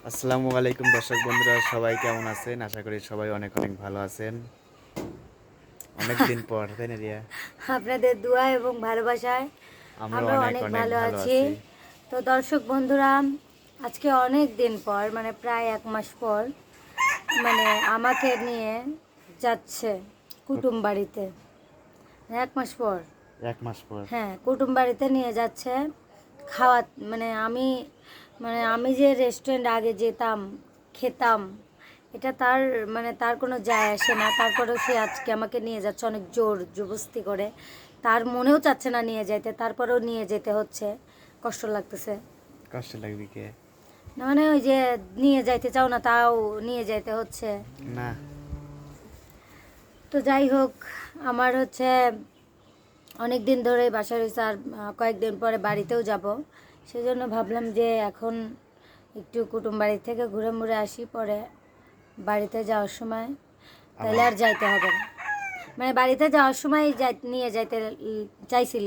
আসসালামু আলাইকুম দর্শক বন্ধুরা, সবাই কেমন আছেন? আশা করি সবাই অনেক অনেক ভালো আছেন। অনেক দিন পর, তাই না রিয়া? আপনাদের দোয়া এবং ভালোবাসায় আমরা আমরা অনেক অনেক অনেক ভালো ভালো আছি। আছি। তো দর্শক বন্ধুরা, আজকে অনেক দিন পর মানে প্রায় 1 মাস পর মানে আমাকে নিয়ে যাচ্ছে কুটুম বাড়িতে। 1 মাস পর, 1 মাস পর। হ্যাঁ, কুটুম বাড়িতে নিয়ে যাচ্ছে খাওয়া। মানে আমি যে রেস্টুরেন্ট আগে যেতাম, খেতাম, এটা তার কোনো যায় আসে না। তারপরেও সে আজকে আমাকে নিয়ে যাচ্ছে অনেক জোর জবরদস্তি করে। তার মনেও চাচ্ছে না নিয়ে যাইতে, তারপরেও নিয়ে যেতে হচ্ছে। কষ্ট লাগতেছে কষ্ট লাগবে কে? না, মানে ওই যে নিয়ে যাইতে চাও না তাও নিয়ে যাইতে হচ্ছে। না, তো যাই হোক, আমার হচ্ছে অনেক দিন ধরে বাসায় রয়েছে, আর কয়েকদিন পরে বাড়িতেও যাব। সেই জন্য ভাবলাম যে এখন একটু কুটুম বাড়ি থেকে ঘুরে মুড়ে আসি, পরে বাড়িতে যাওয়ার সময় তাহলে আর যাইতে হবে না। মানে বাড়িতে যাওয়ার সময় নিয়ে যাইতে চাইছিল,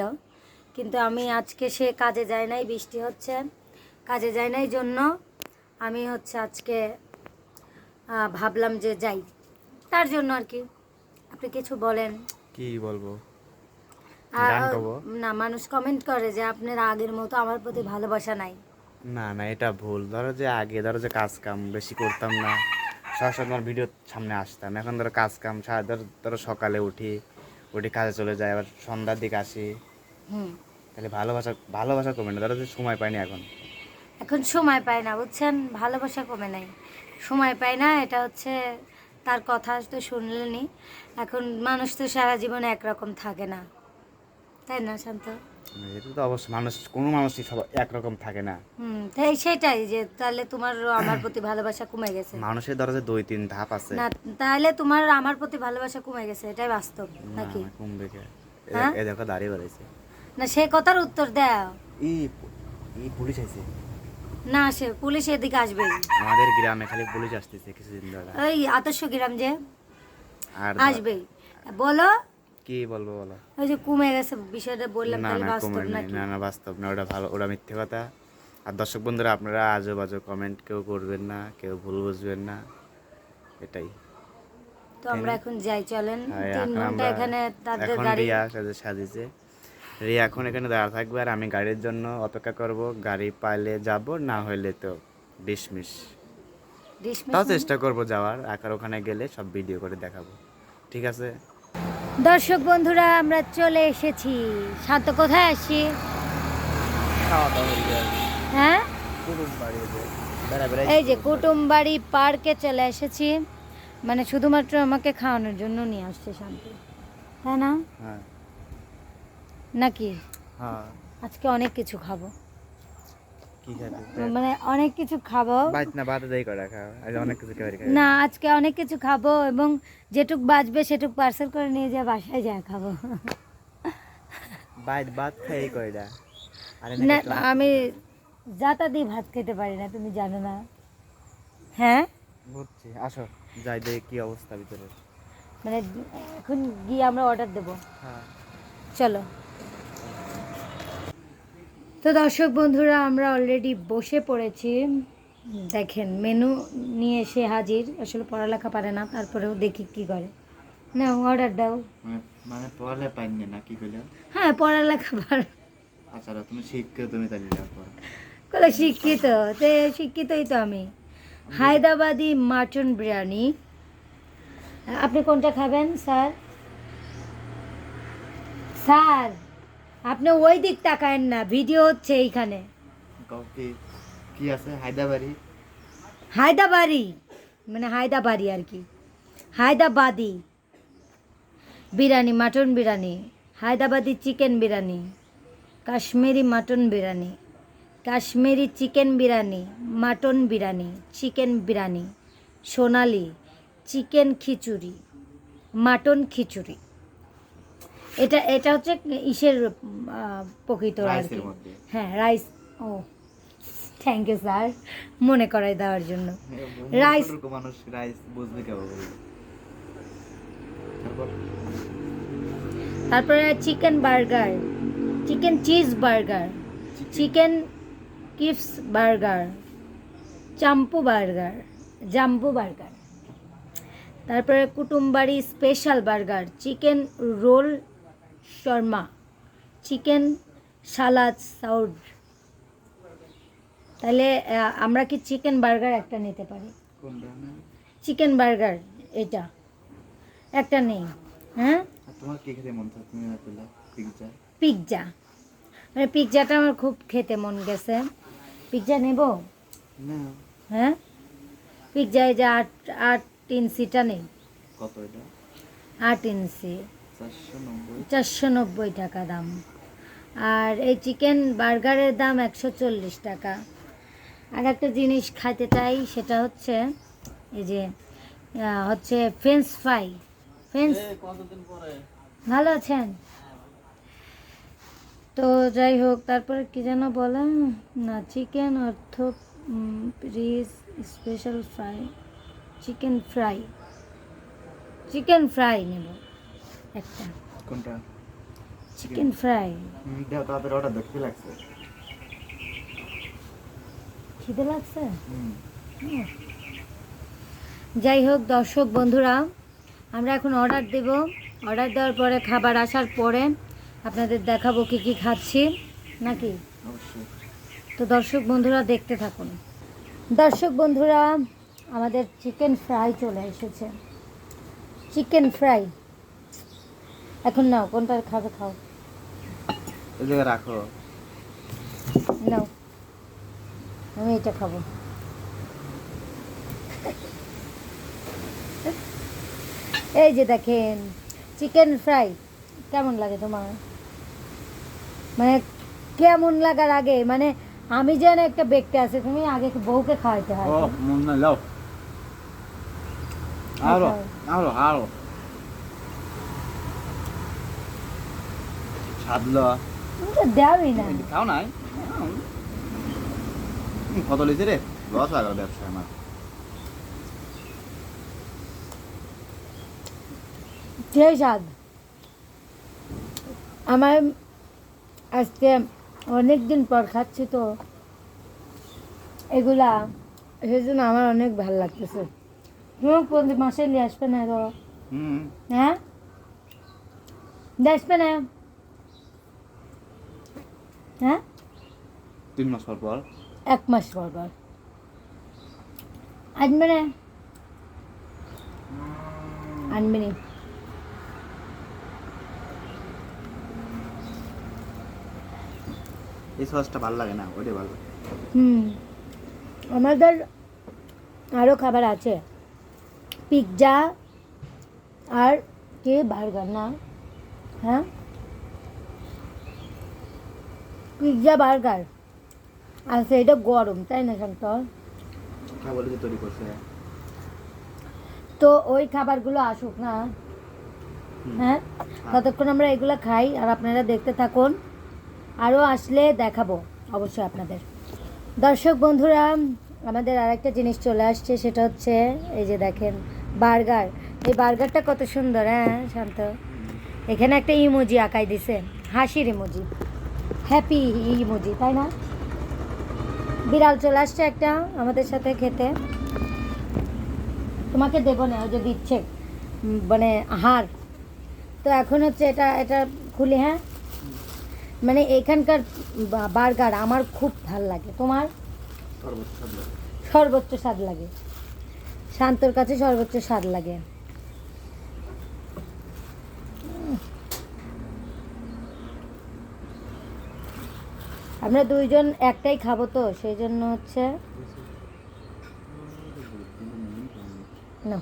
কিন্তু আমি আজকে সে কাজে যায় নাই, বৃষ্টি হচ্ছে, কাজে যায় নাই জন্য আমি হচ্ছে আজকে ভাবলাম যে যাই, তার জন্য আর কি। আপনি কিছু বলেন। কি বলবো? আর গান গাবো? না, মানুষ কমেন্ট করে যে আপনার আগের মতো আমার প্রতি ভালোবাসা নাই। না না, এটা ভুল। ধরো যে কাজ কাম বেশি করতাম না, সবসময় তোমার ভিডিওর সামনে আসতাম। এখন ধরো কাজ কাম ধরো সকালে উঠি, কাজে চলে যাই, আবার সন্ধ্যার দিকে আসি। হুম। তাহলে ভালোবাসা ভালোবাসা কমে না, ধরো যে সময় পাইনি এখন। এখন সময় পায় না, বুঝছেন? ভালোবাসা কমে নাই, সময় পায় না, এটা হচ্ছে তার কথা তো শুনলেনি। এখন মানুষ তো সারা জীবনে একরকম থাকে না, তাই না শান্ত? এটা তো অবশ্যই, কোনো মানুষই সব একরকম থাকে না। তাই সেটাই, যে তাহলে তোমার আমার প্রতি ভালোবাসা কমে গেছে মানুষের ধরো যে 2-3 ধাপ আছে। না? তাহলে তোমার আমার প্রতি ভালোবাসা কমে গেছে, এটাই বাস্তব না নাকি? না, কমবে কে? হ্যাঁ, এ দেখো দাঁড়িয়ে বেড়াইছে। না সে কথার উত্তর দাও। ই ই পুলিশ আইছে। না, সে পুলিশ এদিকে আসবেই। আমাদের গ্রামে খালি পুলিশ আসতেছে কিছুদিন ধরে। ওই আদর্শ গ্রাম যে আর আসবেই। বলো, কি বলবো বলো? ওই যে কমে গেছে বিষয়টা বললাম, না তাহলে না, বাস্তব কমেন্ট নাই, নাকি? না না, বাস্তব না, ওটা ভালো, ওটা মিথ্যে কথা। আর দর্শক বন্ধুরা, আপনারা আজে বাজে কমেন্ট কেউ করবেন না, কেউ ভুল বুঝবেন না, এটাই। তো তাই আমরা না? এখন যাই, চলেন। হ্যাঁ, 3 ঘন্টা এখানে তাদের এখন গাড়ি। রিয়া সাজিয়েছে। রিয়া এখন এখানে দাঁড়া থাকবে, আর আমি গাড়ির জন্য অপেক্ষা করব। গাড়ি পাইলে যাব, না হইলে তো ডিসমিস। ডিসমিস তাও মানে? চেষ্টা করব যাওয়ার, আর ওখানে গেলে সব ভিডিও করে দেখাবো। ঠিক আছে? দর্শক বন্ধুরা, আমরা চলে এসেছি। শান্ত কোথায় আসছি? খাওয়া দাওয়া হয়ে যায়, হ্যাঁ, কুটুম বাড়ি বেড়া বেড়াই এই যে কুটুমবাড়ি পার্কে চলে এসেছি। মানে শুধুমাত্র আমাকে খাওয়ানোর জন্য নিয়ে আসছে শান্ত, তাই না? হ্যাঁ নাকি হ্যাঁ। আজকে অনেক কিছু খাবো, কি খাবি? মানে অনেক কিছু খাবো। বাইত না বাদে দেই করে খাও, আজ অনেক কিছু খাবার খাই। না, আজকে অনেক কিছু খাবো এবং যেটুক বাঁচবে সেটুক পার্সেল করে নিয়ে যা বাসায় যা খাবো। বাইত ভাত খাই কয়টা? আরে না, না, আমি যাতা দিয়ে ভাত খেতে পারি না, তুমি জানো না? হ্যাঁ, বুঝছি, আসো যাই দেখি কি অবস্থা ভিতরে। মানে এখন গিয়ে আমরা অর্ডার দেবো, হ্যাঁ। চলো। তো দর্শক বন্ধুরা, আমরা অলরেডি বসে পড়েছি। দেখেন মেনু নিয়ে এসে হাজির। আসলে পড়ালেখা পারে না, তারপরেও দেখি কি করে। না, অর্ডার দাও। মানে পড়ালে পাইনি না, কি কইলে? হ্যাঁ, পড়ালেখা পারে। আচ্ছা তুমি শিখকে তুমি তাহলে যাও। কলে শিক্ষিত, তে শিক্ষিতই তো আমি। হায়দ্রাবাদি মাটন বিরিয়ানি। আপনি কোনটা খাবেন স্যার? স্যার, আপনি ওই দিক তাকায়েন না, ভিডিও হচ্ছে এইখানে। কফি কি আছে হায়দ্রাবাদি? হায়দ্রাবাদি মানে হায়দ্রাবাদি আর কি, Hyderabadi biryani, mutton biryani, Hyderabadi chicken biryani, Kashmiri mutton biryani, Kashmiri chicken biryani, mutton biryani, chicken biryani, সোনালি, চিকেন খিচুড়ি, মাটন খিচুড়ি। এটা এটা হচ্ছে ইসের প্রকৃত আর রাইসের কি। মধ্যে। হ্যাঁ, রাইস। ও, থ্যাংক ইউ স্যার, মনে করাই দেওয়ার জন্য। রাইস, মূর্খ মানুষ রাইস বুঝবে কেমন করে? তারপর তারপরে chicken burger, chicken cheese burger, chicken কিপস বার্গার, জাম্বো বার্গার, তারপরে Kutumbari special burger, chicken roll shawarma, chicken salad সাউড। তাহলে আমরা কি চিকেন বার্গার একটা নিতে পারি? কোনটা? চিকেন বার্গার এটা একটা নেই। হ্যাঁ, তোমার কি খেতে মন চায়? তুমি পেলে পিৎজা। পিৎজা, মানে পিৎজাটা আমার খুব খেতে মন গেছে। পিৎজা নেব না। হ্যাঁ, পিৎজা এই যে 8 ইঞ্চিটা নেই। কত এটা? 8 ইঞ্চি, 490। 490 টাকা দাম। আর এই চিকেন বার্গারের দাম 140 টাকা। আর একটা জিনিস খাইতে চাই, সেটা হচ্ছে এই যে হচ্ছে ফ্রেঞ্চ ফ্রাই। ভালো আছেন তো? যাই হোক, তারপরে কি যেন বলে না, চিকেন অর্থ rich special fry, chicken fry নেব একটা। কোনটা? Chicken fry. দাও তাড়াতাড়ি অর্ডার দেখতে লাগছে। খিদে লাগছে। যাই হোক দর্শক বন্ধুরা, আমরা এখন অর্ডার দেব। অর্ডার দেওয়ার পরে খাবার আসার পরে আপনাদের দেখাবো কি কি খাচ্ছি নাকি। অবশ্যই। তো দর্শক বন্ধুরা দেখতে থাকুন। দর্শক বন্ধুরা, আমাদের চিকেন ফ্রাই চলে এসেছে। চিকেন ফ্রাই এখন নাও, কোনটা খাবে খাও। এই জায়গায় রাখো। নাও, আমি এটা খাবো। এই যে দেখেন চিকেন ফ্রাই, কেমন লাগে তোমার? মানে কেমন লাগার আগে, মানে আমি যেন একটা ব্যক্তি আছে, তুমি আগে বউকে খাওয়াইতে হয়। ও মন না লাও। আরো আরো আরো ছাদলা। তুমি তো দেওই না। খাও নাই কত লিছে রে? লস হয়ে গেল ব্যবসা আমার। সেই স্বাদ আমার। আজকে অনেক দিন পর খাচ্ছি তো এগুলা, সেই জন্য আমার অনেক ভালো লাগতেছে। তুমি প্রতি মাসে নিয়ে আসবে না তো? হ্যাঁ, নিয়ে আসবে না? হ্যাঁ, 3 মাস পর পর। 1 মাস পর পর আনবে না? আনবে না? এই সসটা ভালো লাগে না, ওইটাই ভালো লাগে। আমাদের আরও খাবার আছে, পিৎজা আর কি বার্গার না? হ্যাঁ, পিৎজা বার্গার আছে। এটা গরম তাই না শান্ত? হ্যাঁ বলে যে তৈরি করছে। তো ওই খাবারগুলো আসুক না, হ্যাঁ, ততক্ষণ আমরা এগুলো খাই আর আপনারা দেখতে থাকুন। আরও আসলে দেখাবো অবশ্যই আপনাদের। দর্শক বন্ধুরা, আমাদের আরেকটা জিনিস চলে আসছে, সেটা হচ্ছে এই যে দেখেন বার্গার। এই বার্গারটা কত সুন্দর। হ্যাঁ শান্ত, এখানে একটা ইমোজি আঁকাই দিছে, হাসির ইমোজি, হ্যাপি ইমোজি, তাই না? বিড়াল চলে আসছে একটা আমাদের সাথে খেতে। তোমাকে দেবো না, ও যদি ইচ্ছে মানে হার। তো এখন হচ্ছে এটা এটা খুলি। হ্যাঁ, মানে এখানকার বার্গার আমার খুব ভালো লাগে। তোমার? সর্বোচ্চ স্বাদ লাগে। শান্তর কাছে সর্বোচ্চ স্বাদ লাগে। আমরা দুইজন একটাই খাবো তো, সেই জন্য হচ্ছে না,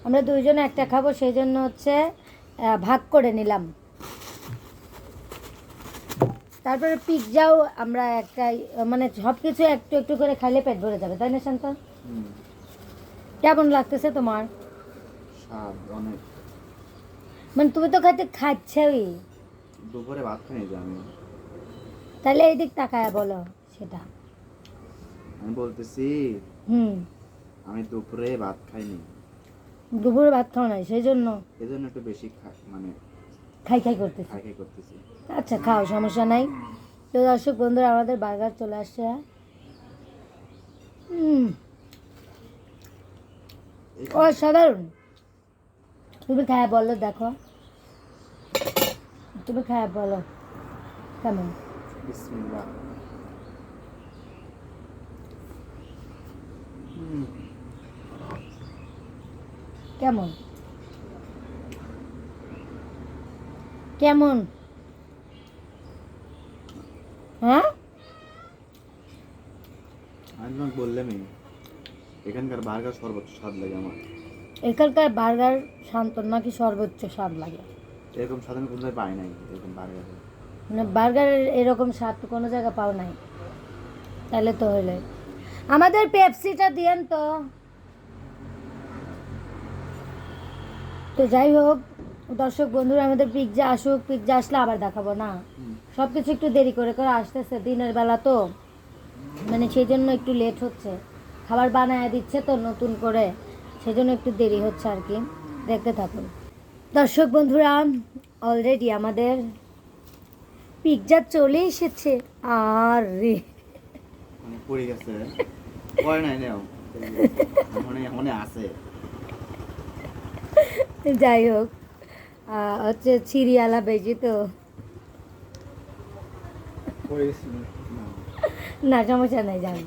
আমরা দুইজন একটা খাবো, সেই জন্য হচ্ছে ভাগ করে নিলাম। তারপরে পিৎজাও আমরা একটাই, মানে সব কিছু একটু একটু করে খাইলে পেট ভরে যাবে, তাই না শান্ত? কেমন লাগতেছে তোমার? স্বাদ অনেক। মানে তুমি তো খাচ্ছই। দুপুরে ভাত খাই যে আমি। তাহলে এই দিক তাকায় বলো সেটা। আমি বলতেছি আমি দুপুরে ভাত খাইনি। দুপুরে ভাত খাও নাই, সেই জন্য এজন্য একটু বেশি মানে খাই করতেছি। আচ্ছা খাও, সমস্যা নাই। তো দর্শক বন্ধুরা, আমাদের বার্গার চলে আসছে। অসাধারণ। তুমি খায় বলো, দেখো তুমি খায় বলো কেমন। বিসমিল্লাহ। কেমন কেমন? হ্যাঁ, আমি তোমাকে বললামই এখানকার বার্গার সর্বোচ্চ স্বাদ লাগে আমার। এখানকার বার্গার শান্ত নাকি সর্বোচ্চ স্বাদ লাগে? এরকম স্বাদ আমি কোথায় পাই নাই এরকম বার্গার। মানে বার্গারের এরকম স্বাদ তো কোনো জায়গায় পাও নাই। তাহলে তো হইলে আমাদের পেপসিটা দিয়েন তো। তো যাই হোক দর্শক বন্ধুরা, আমাদের পিৎজা আসুক, পিৎজা আসলে আবার দেখাবো না। সব কিছু একটু দেরি করে করে আসতেছে, দিনের বেলা তো, মানে সেই জন্য একটু লেট হচ্ছে। খাবার বানায় দিচ্ছে তো নতুন করে, সেই জন্য একটু দেরি হচ্ছে আর কি। দেখতে থাকুন দর্শক বন্ধুরা, অলরেডি আমাদের পিৎজা চলে এসেছে। আর রে মানে পড়ে গেছে, পড়ে নাই নেও, মনে আছে। যাই হোক হচ্ছে ছিরিয়ালা বেশি তো, না সমস্যা নাই, জানি।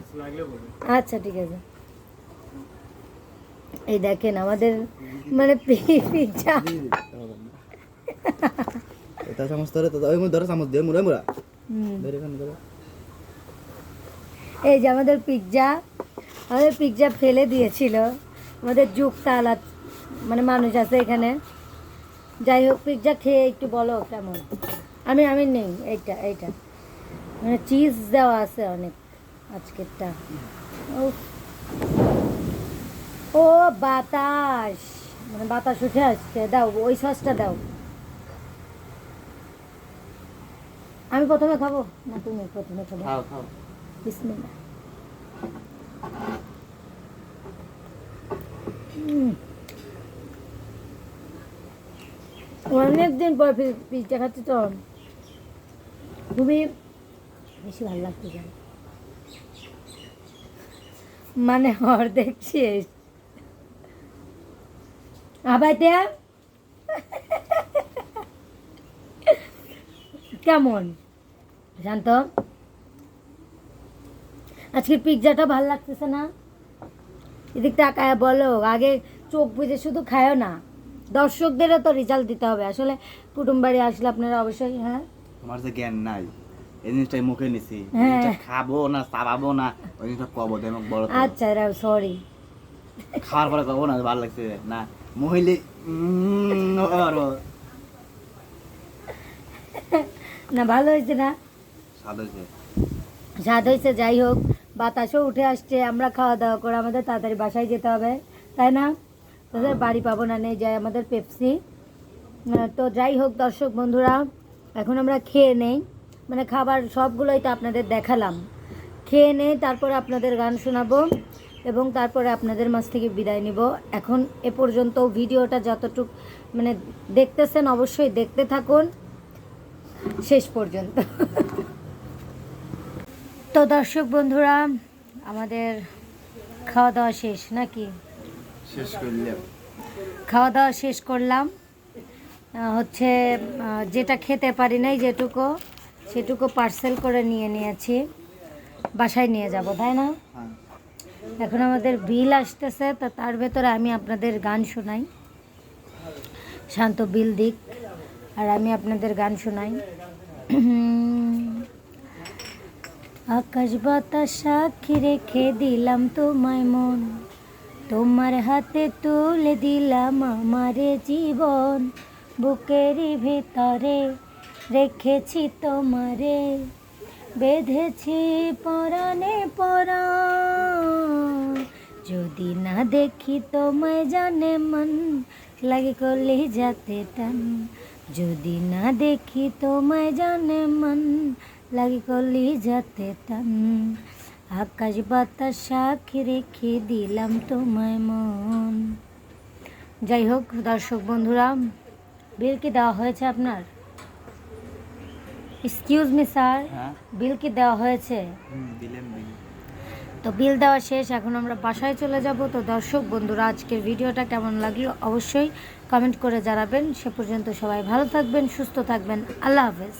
আচ্ছা ঠিক আছে। এই দেখেন আমাদের মানে পিৎজা। এটা চামচ ধরে তো ওই ধরে চামচ দিয়ে মুড়া মুড়া ধরে খান ধরে। এই যে আমাদের পিৎজা ফেলে দিয়েছিল আমাদের যুক্তালা, মানে মানুষ আছে এখানে। যাই হোক পিৎজা খেয়ে একটু বলো কেমন। আমি নেই, এইটা মানে চিজ দেওয়া আছে অনেক আজকেরটা। উফ, ও বাতাস, মানে বাতাস উঠে আসছে। দাও ওই সসটা দাও। আমি প্রথমে খাবো না তুমি প্রথমে খাবো? খাও খাও। বিসমিল্লাহ। অনেকদিন পর পিৎজা খাচ্ছি তো খুবই বেশি ভালো লাগছে জানো, মানে অর্ধেক শেষ। আবাইতে কেমন শান্ত? আজকের পিৎজাটা ভালো লাগতেছে না? এদিক তাকায় বলো, আগে চোখ বুঝে শুধু খায়ও না, দর্শকদেরও তো রেজাল্ট দিতে হবে। আসলে কুটুম বাড়ি আসলে আপনারা অবশ্যই, হ্যাঁ আমার যে জ্ঞান নাই এই জিনিসটাই মুখে নিছি, হ্যাঁ। এটা খাবো না চাবাবো না ওই জিনিসটা কবো দেয় আমাকে বড়। আচ্ছা সরি, খাওয়ার পরে কবো না ভালো লাগছে না মহিলে না ভালো হয়েছে না? স্বাদ হয়েছে। স্বাদ হয়েছে। যাই হোক বাতাসও উঠে আসছে, আমরা খাওয়া দাওয়া করে আমাদের তাড়াতাড়ি বাসায় যেতে হবে, তাই না? তাদের বাড়ি পাবো না, নেই যায় আমাদের পেপসি। তো যাই হোক দর্শক বন্ধুরা, এখন আমরা খেয়ে নেই, মানে খাবার সবগুলোই তো আপনাদের দেখালাম। খেয়ে নেই, তারপরে আপনাদের গান শোনাবো এবং তারপরে আপনাদের মাঝ থেকে বিদায় নিব। এখন এ পর্যন্ত ভিডিওটা যতটুক মানে দেখতেছেন অবশ্যই দেখতে থাকুন শেষ পর্যন্ত। তো দর্শক বন্ধুরা, আমাদের খাওয়া দাওয়া শেষ নাকি? শেষ করলাম। খাওয়া দাওয়া শেষ করলাম। হচ্ছে যেটা খেতে পারি নাই যেটুকু, সেটুকু পার্সেল করে নিয়েছি, বাসায় নিয়ে যাব, তাই না? এখন আমাদের বিল আসতেছে, তো তার ভেতরে আমি আপনাদের গান শোনাই। শান্ত বিল দিক আর আমি আপনাদের গান শোনাই। আকাশ বাতাস সাক্ষী রেখে দিলাম তোমায় মন, তোমার হাতে তুলে দিলাম আমারে জীবন, বুকেরই ভিতরে রেখেছি তোমারে, বেঁধেছি পরাণে পরাণ, যদি না দেখি তোমায় জানে মন, লাগে কলি যাতে টান, যদি না দেখি তোমায় জানে মন, লাগে কলি যাতে টান, আকাশ বাতাস সাক্ষী রেখে দিলাম তোমায় মন। যাই হোক দর্শক বন্ধুরা, বিল কি দেওয়া হয়েছে আপনার? এক্সকিউজ মি স্যার, বিল কি দেওয়া হয়েছে? তো বিল দেওয়া শেষ, এখন আমরা বাসায় চলে যাব। তো দর্শক বন্ধুরা, আজকের ভিডিওটা কেমন লাগলো অবশ্যই কমেন্ট করে জানাবেন। সে পর্যন্ত সবাই ভালো থাকবেন, সুস্থ থাকবেন। আল্লাহ হাফেজ।